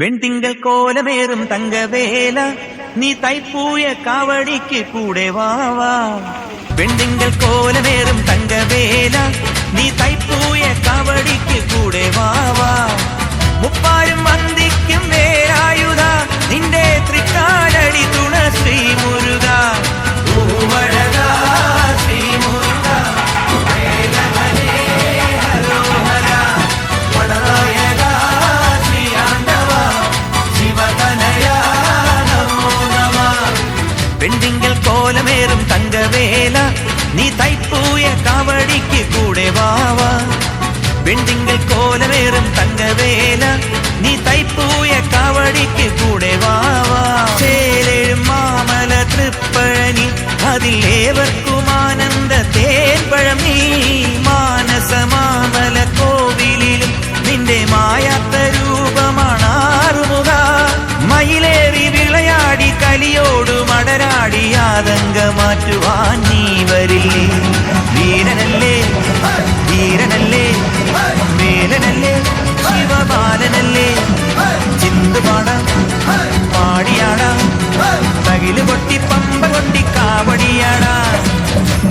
വെൺതിങ്കൾ കോലമേറും തങ്കവേല നീ തൈപ്പൂയ കാവടിക്ക് കൂടെ വാവാ. വെൺതിങ്കൾ കോലമേറും തങ്കവേല നീ തൈപ്പൂയ കാവടിക്ക് കൂടെ വാവാ. മുപ്പാരും വന്ദിക്കും വേലായുധ നിന്റെ തൃക്കാലടി തുണ ശ്രീ മുരുക. വെൺതിങ്കൾ കോലമേറും തങ്കവേല നീ തൈപ്പൂയ കാവടിക്ക് കൂടെ വാവാ. വെൺതിങ്കൾ കോലമേറും തങ്കവേല നീ തൈപ്പൂയ കാവടിക്ക് കൂടെ വാവാ. ചേലേഴും മാമല തൃപ്പഴനി അതിലേവർക്കും ആനന്ദ തേൻപഴം നീ. മാനസ മാമല കോവിലിലും നിന്റെ മായാത്ത രൂപമാണാറുമുഖ. മയിലേറി വിളയാടി കലിയോടു മടരാടി ആതങ്ക മാറ്റുവാൻ നീ വരില്ലേ. വീരനല്ലേ ധീരനല്ലേ മേലനല്ലേ ശിവബാലനല്ലേ. ചിന്തുപാടാം പാടിയാടാം തകില് കൊട്ടി പമ്പ കൊട്ടി കാവടിയാടാ.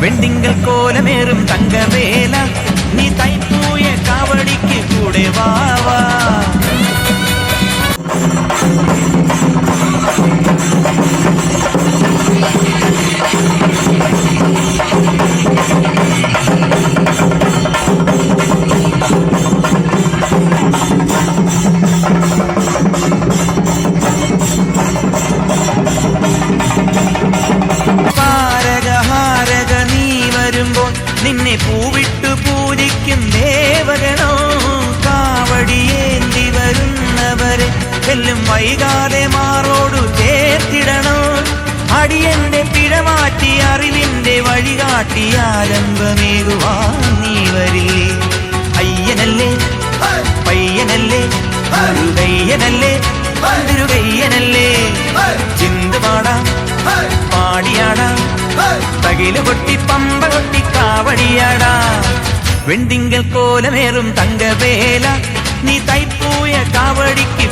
വെൺതിങ്കൾ കോലമേറും തങ്കവേല നീ തൈപ്പൂയ കാവടിക്ക് കൂടെ വാവാ. നിന്നെ പൂവിട്ടു പൂജിക്കും ദേവഗണോ. കാവടിയേന്തി വരുന്നവരെ എല്ലും വൈകാതെ മാറോടു ചേർത്തിടണോ. അടിയന്റെ പിഴമാറ്റി അറിവിന്റെ വഴികാട്ടി ആലംബമേകുവാൻ നീ വരില്ലേ. അയ്യനല്ലേ പയ്യനല്ലേ മുരുകയ്യനല്ലേ തിരുകയ്യനല്ലേ. ചിന്തുപാടാം പാടിയാടാം തകില് കൊട്ടി പമ്പ കൊട്ടി കാവടിയാടാ. വെൺതിങ്കൾ കോലമേറും തങ്കവേല നീ തൈപ്പൂയ കാവടിക്ക്